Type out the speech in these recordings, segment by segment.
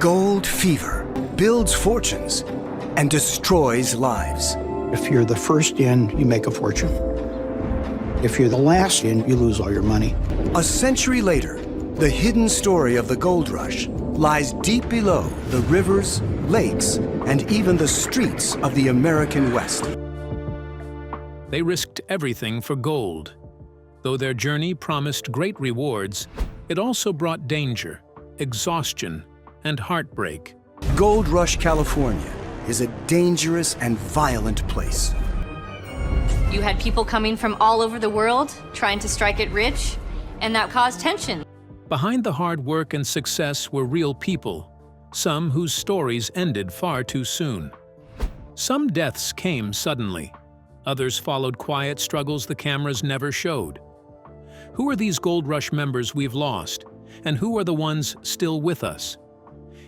Gold fever builds fortunes and destroys lives. If you're the first in, you make a fortune. If you're the last in, you lose all your money. A century later, the hidden story of the gold rush lies deep below the rivers, lakes, and even the streets of the American West. They risked everything for gold. Though their journey promised great rewards, it also brought danger, exhaustion, and heartbreak. Gold Rush, California is a dangerous and violent place. You had people coming from all over the world trying to strike it rich, and that caused tension. Behind the hard work and success were real people, some whose stories ended far too soon. Some deaths came suddenly. Others followed quiet struggles the cameras never showed. Who are these Gold Rush members we've lost, and who are the ones still with us?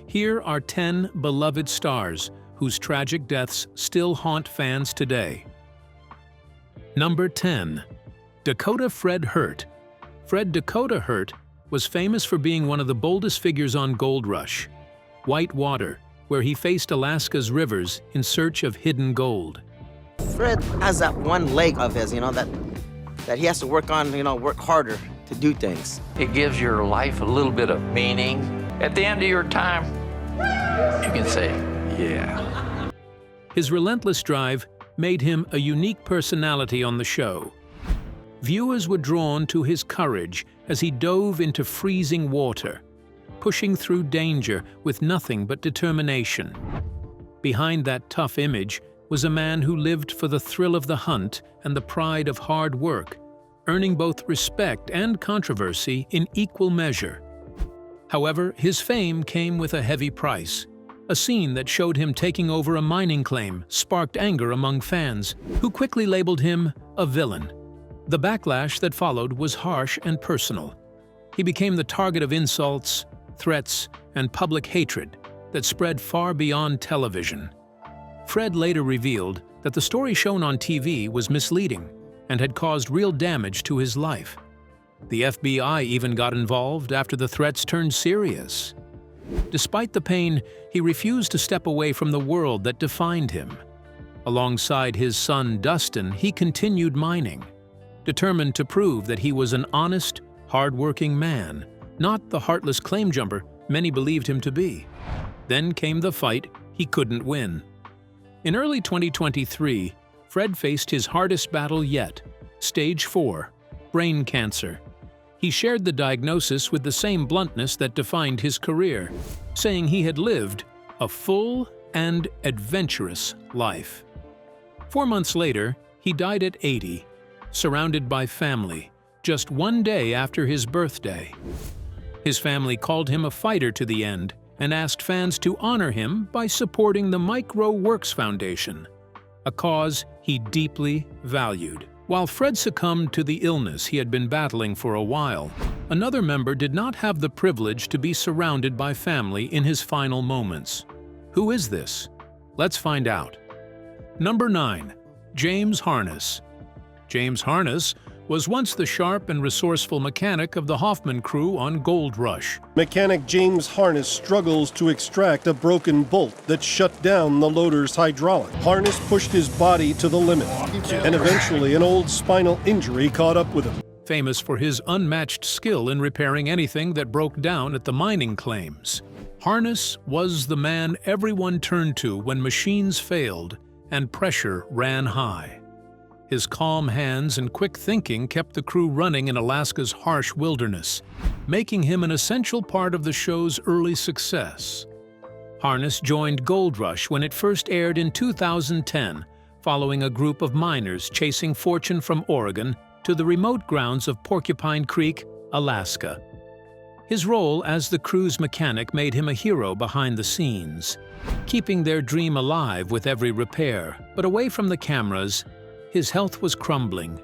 Here are 10 beloved stars whose tragic deaths still haunt fans today. Number 10. Dakota Fred Hurt. Fred Dakota Hurt was famous for being one of the boldest figures on Gold Rush, White Water, where he faced Alaska's rivers in search of hidden gold. Fred has that one leg of his, that he has to work on, work harder to do things. It gives your life a little bit of meaning. At the end of your time, you can say, yeah. His relentless drive made him a unique personality on the show. Viewers were drawn to his courage as he dove into freezing water, pushing through danger with nothing but determination. Behind that tough image was a man who lived for the thrill of the hunt and the pride of hard work, earning both respect and controversy in equal measure. However, his fame came with a heavy price. A scene that showed him taking over a mining claim sparked anger among fans, who quickly labeled him a villain. The backlash that followed was harsh and personal. He became the target of insults, threats, and public hatred that spread far beyond television. Fred later revealed that the story shown on TV was misleading and had caused real damage to his life. The FBI even got involved after the threats turned serious. Despite the pain, he refused to step away from the world that defined him. Alongside his son Dustin, he continued mining, determined to prove that he was an honest, hard-working man, not the heartless claim jumper many believed him to be. Then came the fight he couldn't win. In early 2023, Fred faced his hardest battle yet, Stage 4, brain cancer. He shared the diagnosis with the same bluntness that defined his career, saying he had lived a full and adventurous life. 4 months later, he died at 80, surrounded by family, just one day after his birthday. His family called him a fighter to the end and asked fans to honor him by supporting the Micro Works Foundation, a cause he deeply valued. While Fred succumbed to the illness he had been battling for a while, another member did not have the privilege to be surrounded by family in his final moments. Who is this? Let's find out. Number 9. James Harness. James Harness was once the sharp and resourceful mechanic of the Hoffman crew on Gold Rush. Mechanic James Harness struggles to extract a broken bolt that shut down the loader's hydraulic. Harness pushed his body to the limit, and eventually an old spinal injury caught up with him. Famous for his unmatched skill in repairing anything that broke down at the mining claims, Harness was the man everyone turned to when machines failed and pressure ran high. His calm hands and quick thinking kept the crew running in Alaska's harsh wilderness, making him an essential part of the show's early success. Harness joined Gold Rush when it first aired in 2010, following a group of miners chasing fortune from Oregon to the remote grounds of Porcupine Creek, Alaska. His role as the crew's mechanic made him a hero behind the scenes, keeping their dream alive with every repair, but away from the cameras, his health was crumbling.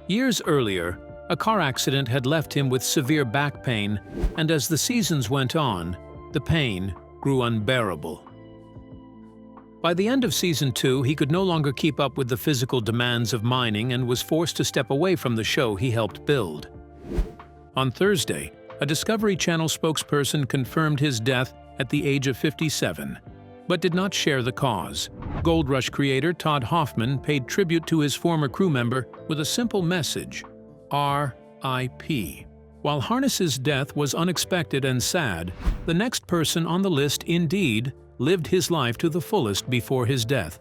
Years earlier, a car accident had left him with severe back pain, and as the seasons went on, the pain grew unbearable. By the end of Season 2, he could no longer keep up with the physical demands of mining and was forced to step away from the show he helped build. On Thursday, a Discovery Channel spokesperson confirmed his death at the age of 57, but did not share the cause. Gold Rush creator Todd Hoffman paid tribute to his former crew member with a simple message, R.I.P. While Harness's death was unexpected and sad, the next person on the list indeed lived his life to the fullest before his death.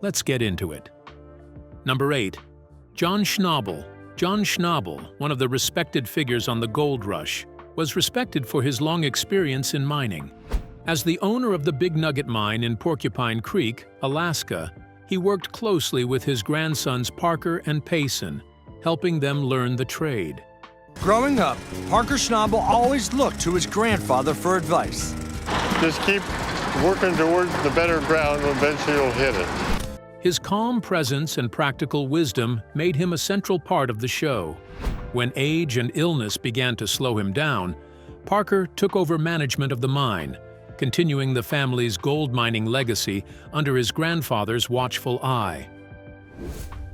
Let's get into it. Number 8. John Schnabel. John Schnabel, one of the respected figures on the Gold Rush, was respected for his long experience in mining. As the owner of the Big Nugget Mine in Porcupine Creek, Alaska, he worked closely with his grandsons Parker and Payson, helping them learn the trade. Growing up, Parker Schnabel always looked to his grandfather for advice. Just keep working towards the better ground, and eventually you'll hit it. His calm presence and practical wisdom made him a central part of the show. When age and illness began to slow him down, Parker took over management of the mine, continuing the family's gold mining legacy under his grandfather's watchful eye.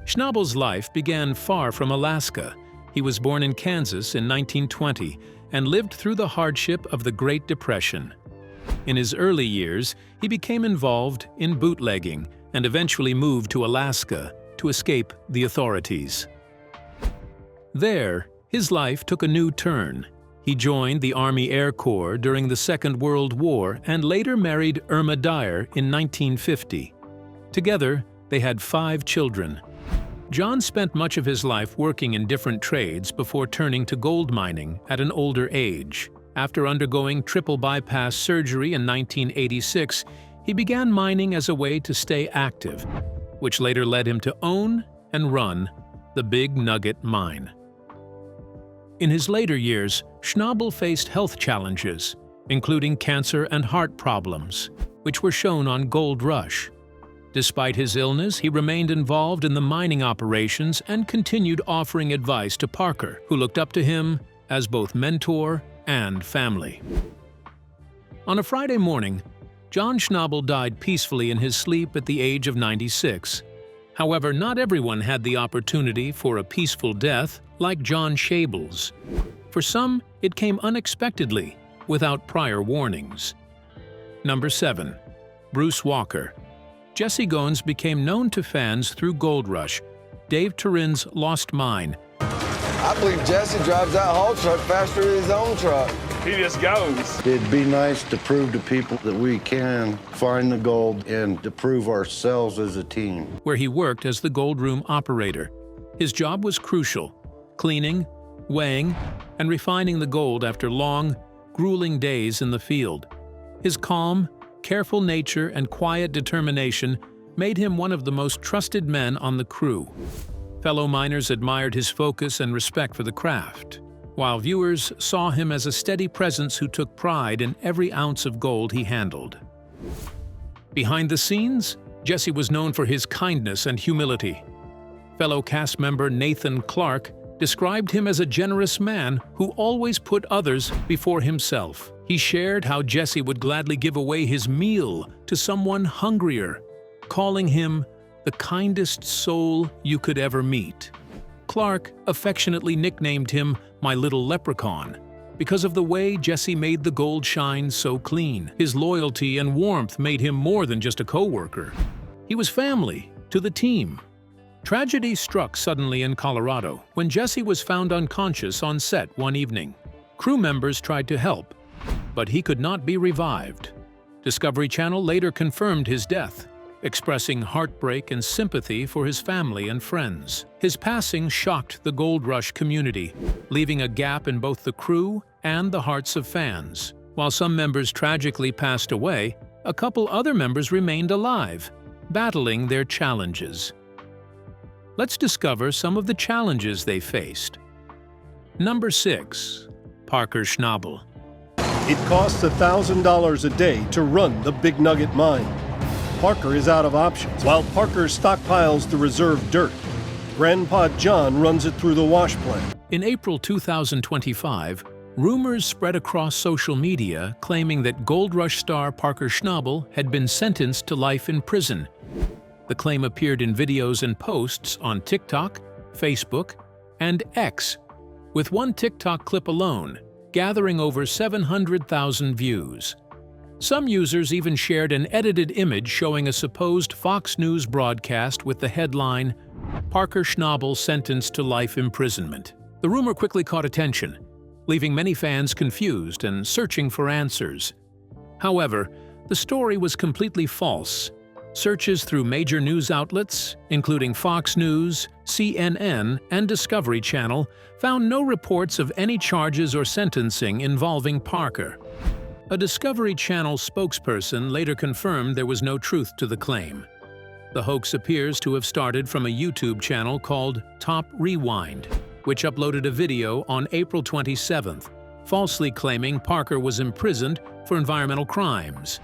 Schnabel's life began far from Alaska. He was born in Kansas in 1920 and lived through the hardship of the Great Depression. In his early years, he became involved in bootlegging and eventually moved to Alaska to escape the authorities. There, his life took a new turn. He joined the Army Air Corps during the Second World War and later married Irma Dyer in 1950. Together, they had 5 children. John spent much of his life working in different trades before turning to gold mining at an older age. After undergoing triple bypass surgery in 1986, he began mining as a way to stay active, which later led him to own and run the Big Nugget Mine. In his later years, Schnabel faced health challenges, including cancer and heart problems, which were shown on Gold Rush. Despite his illness, he remained involved in the mining operations and continued offering advice to Parker, who looked up to him as both mentor and family. On a Friday morning, John Schnabel died peacefully in his sleep at the age of 96. However, not everyone had the opportunity for a peaceful death like John Schnabel's. For some, it came unexpectedly, without prior warnings. Number 7. Bruce Walker. Jesse Goins became known to fans through Gold Rush, Dave Turin's Lost Mine. I believe Jesse drives that haul truck faster than his own truck. He just goes. It'd be nice to prove to people that we can find the gold and to prove ourselves as a team. Where he worked as the gold room operator. His job was crucial, cleaning, weighing, and refining the gold after long, grueling days in the field. His calm, careful nature and quiet determination made him one of the most trusted men on the crew. Fellow miners admired his focus and respect for the craft, while viewers saw him as a steady presence who took pride in every ounce of gold he handled. Behind the scenes, Jesse was known for his kindness and humility. Fellow cast member Nathan Clark described him as a generous man who always put others before himself. He shared how Jesse would gladly give away his meal to someone hungrier, calling him the kindest soul you could ever meet. Clark affectionately nicknamed him my little leprechaun because of the way Jesse made the gold shine so clean. His loyalty and warmth made him more than just a co-worker. He was family to the team. Tragedy struck suddenly in Colorado when Jesse was found unconscious on set one evening. Crew members tried to help, but he could not be revived. Discovery Channel later confirmed his death, expressing heartbreak and sympathy for his family and friends. His passing shocked the Gold Rush community, leaving a gap in both the crew and the hearts of fans. While some members tragically passed away, a couple other members remained alive, battling their challenges. Let's discover some of the challenges they faced. Number 6. Parker Schnabel. It costs $1,000 a day to run the Big Nugget Mine. Parker is out of options, while Parker stockpiles the reserve dirt. Grandpa John runs it through the wash plant. In April 2025, rumors spread across social media claiming that Gold Rush star Parker Schnabel had been sentenced to life in prison. The claim appeared in videos and posts on TikTok, Facebook, and X, with one TikTok clip alone gathering over 700,000 views. Some users even shared an edited image showing a supposed Fox News broadcast with the headline, "Parker Schnabel sentenced to life imprisonment." The rumor quickly caught attention, leaving many fans confused and searching for answers. However, the story was completely false. Searches through major news outlets, including Fox News, CNN, and Discovery Channel, found no reports of any charges or sentencing involving Parker. A Discovery Channel spokesperson later confirmed there was no truth to the claim. The hoax appears to have started from a YouTube channel called Top Rewind, which uploaded a video on April 27th, falsely claiming Parker was imprisoned for environmental crimes.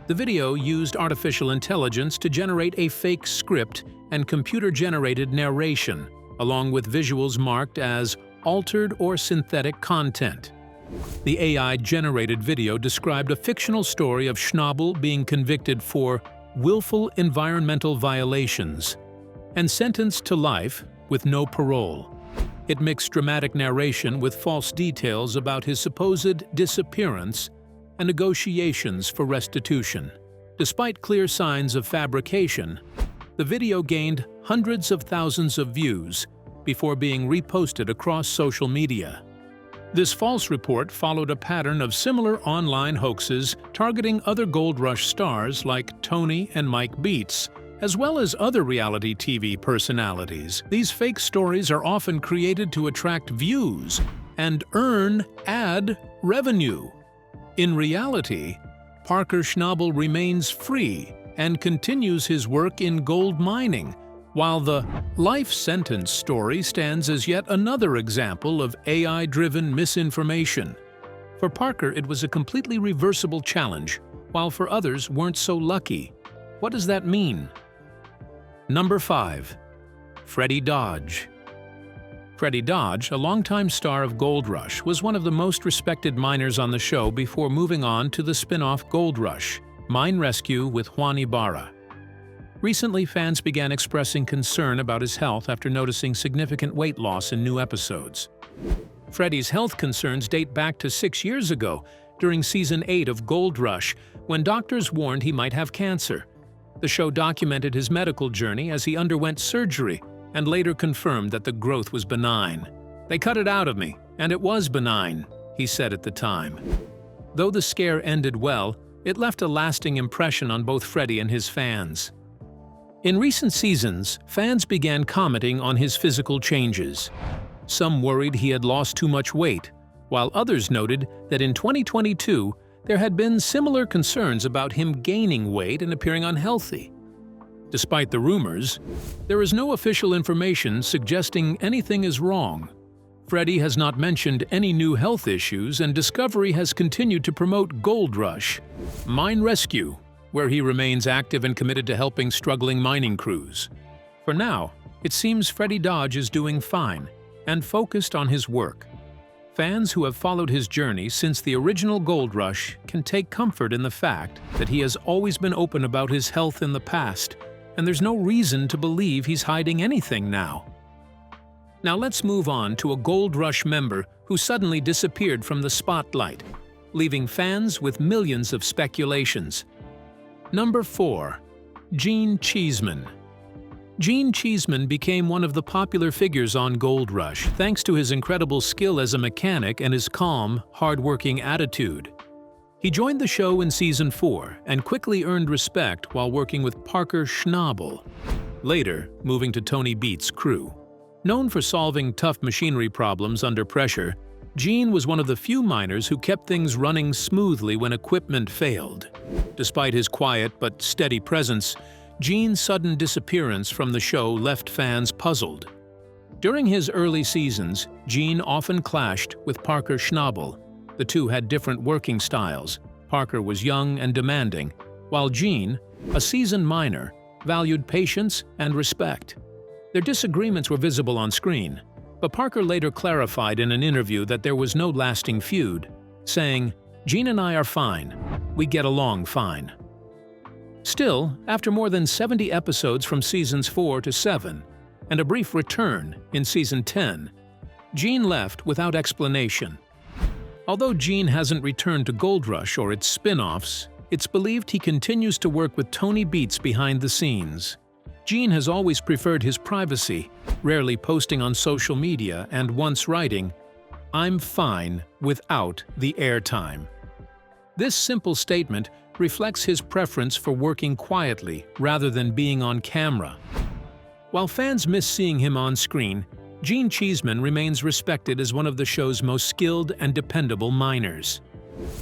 The video used artificial intelligence to generate a fake script and computer-generated narration, along with visuals marked as altered or synthetic content. The AI-generated video described a fictional story of Schnabel being convicted for willful environmental violations and sentenced to life with no parole. It mixed dramatic narration with false details about his supposed disappearance and negotiations for restitution. Despite clear signs of fabrication, the video gained hundreds of thousands of views before being reposted across social media. This false report followed a pattern of similar online hoaxes targeting other Gold Rush stars like Tony and Mike Beets, as well as other reality TV personalities. These fake stories are often created to attract views and earn ad revenue. In reality, Parker Schnabel remains free and continues his work in gold mining, while the life sentence story stands as yet another example of AI-driven misinformation. For Parker, it was a completely reversible challenge, while for others weren't so lucky. What does that mean? Number 5. Freddy Dodge. Freddy Dodge, a longtime star of Gold Rush, was one of the most respected miners on the show before moving on to the spin-off Gold Rush, Mine Rescue with Juan Ibarra. Recently, fans began expressing concern about his health after noticing significant weight loss in new episodes. Freddy's health concerns date back to 6 years ago, during Season 8 of Gold Rush, when doctors warned he might have cancer. The show documented his medical journey as he underwent surgery and later confirmed that the growth was benign. "They cut it out of me, and it was benign," he said at the time. Though the scare ended well, it left a lasting impression on both Freddy and his fans. In recent seasons, fans began commenting on his physical changes. Some worried he had lost too much weight, while others noted that in 2022, there had been similar concerns about him gaining weight and appearing unhealthy. Despite the rumors, there is no official information suggesting anything is wrong. Freddy has not mentioned any new health issues, and Discovery has continued to promote Gold Rush, Mine Rescue, where he remains active and committed to helping struggling mining crews. For now, it seems Freddy Dodge is doing fine and focused on his work. Fans who have followed his journey since the original Gold Rush can take comfort in the fact that he has always been open about his health in the past, and there's no reason to believe he's hiding anything now. Now let's move on to a Gold Rush member who suddenly disappeared from the spotlight, leaving fans with millions of speculations. Number 4. Gene Cheeseman. Gene Cheeseman became one of the popular figures on Gold Rush thanks to his incredible skill as a mechanic and his calm, hard-working attitude. He joined the show in Season 4 and quickly earned respect while working with Parker Schnabel, later moving to Tony Beets' crew. Known for solving tough machinery problems under pressure, Gene was one of the few miners who kept things running smoothly when equipment failed. Despite his quiet but steady presence, Gene's sudden disappearance from the show left fans puzzled. During his early seasons, Gene often clashed with Parker Schnabel. The two had different working styles. Parker was young and demanding, while Gene, a seasoned miner, valued patience and respect. Their disagreements were visible on screen, but Parker later clarified in an interview that there was no lasting feud, saying, "Gene and I are fine. We get along fine." Still, after more than 70 episodes from Seasons 4 to 7, and a brief return in Season 10, Gene left without explanation. Although Gene hasn't returned to Gold Rush or its spin-offs, it's believed he continues to work with Tony Beets behind the scenes. Gene has always preferred his privacy, rarely posting on social media and once writing, "I'm fine without the airtime." This simple statement reflects his preference for working quietly rather than being on camera. While fans miss seeing him on screen, Gene Cheeseman remains respected as one of the show's most skilled and dependable miners.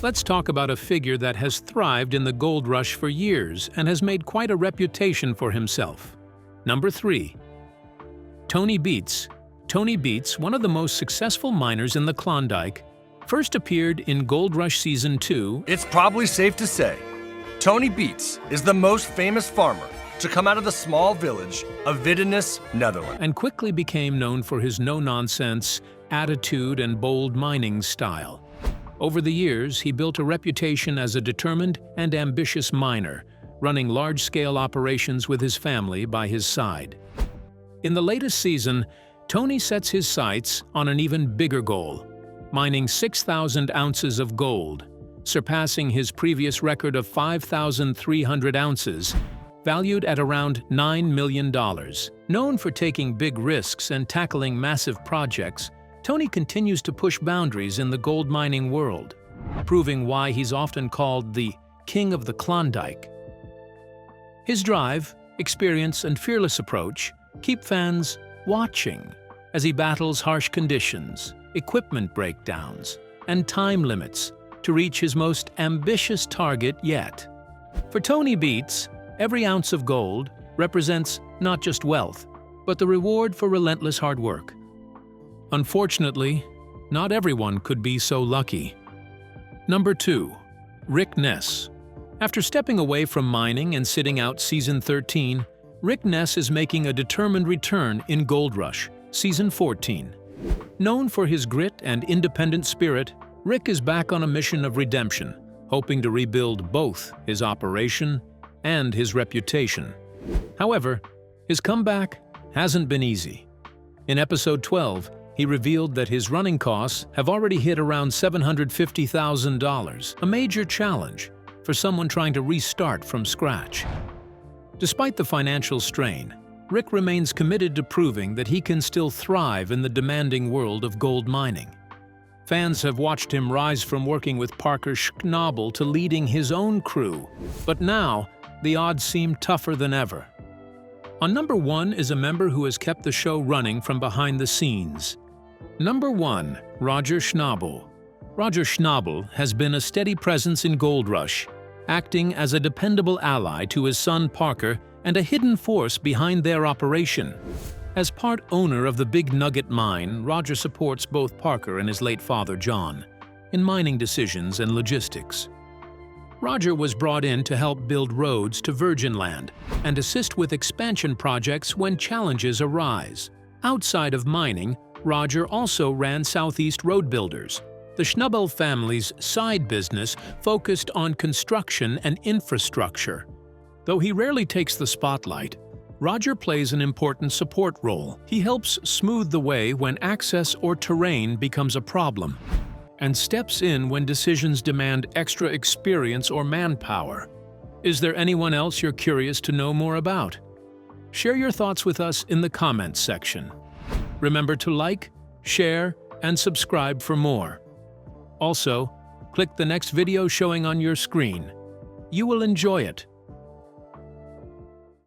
Let's talk about a figure that has thrived in the gold rush for years and has made quite a reputation for himself. Number 3. Tony Beets. Tony Beets, one of the most successful miners in the Klondike, first appeared in Gold Rush Season 2. It's probably safe to say Tony Beets is the most famous farmer to come out of the small village of Viddenes, Netherlands, and quickly became known for his no-nonsense attitude and bold mining style. Over the years, he built a reputation as a determined and ambitious miner, running large-scale operations with his family by his side. In the latest season, Tony sets his sights on an even bigger goal, mining 6,000 ounces of gold, surpassing his previous record of 5,300 ounces, valued at around $9 million. Known for taking big risks and tackling massive projects, Tony continues to push boundaries in the gold mining world, proving why he's often called the King of the Klondike. His drive, experience, and fearless approach keep fans watching as he battles harsh conditions, equipment breakdowns, and time limits to reach his most ambitious target yet. For Tony Beets, every ounce of gold represents not just wealth, but the reward for relentless hard work. Unfortunately, not everyone could be so lucky. Number 2. Rick Ness. After stepping away from mining and sitting out Season 13, Rick Ness is making a determined return in Gold Rush, Season 14. Known for his grit and independent spirit, Rick is back on a mission of redemption, hoping to rebuild both his operation and his reputation. However, his comeback hasn't been easy. In Episode 12, he revealed that his running costs have already hit around $750,000, a major challenge for someone trying to restart from scratch. Despite the financial strain, Rick remains committed to proving that he can still thrive in the demanding world of gold mining. Fans have watched him rise from working with Parker Schnabel to leading his own crew, but now the odds seem tougher than ever. On number 1 is a member who has kept the show running from behind the scenes. Number 1. Roger Schnabel. Roger Schnabel has been a steady presence in Gold Rush, acting as a dependable ally to his son Parker and a hidden force behind their operation. As part owner of the Big Nugget mine, Roger supports both Parker and his late father John in mining decisions and logistics. Roger was brought in to help build roads to Virgin Land and assist with expansion projects when challenges arise. Outside of mining, Roger also ran Southeast Road Builders, the Schnabel family's side business focused on construction and infrastructure. Though he rarely takes the spotlight, Roger plays an important support role. He helps smooth the way when access or terrain becomes a problem, and steps in when decisions demand extra experience or manpower. Is there anyone else you're curious to know more about? Share your thoughts with us in the comments section. Remember to like, share, and subscribe for more. Also, click the next video showing on your screen. You will enjoy it.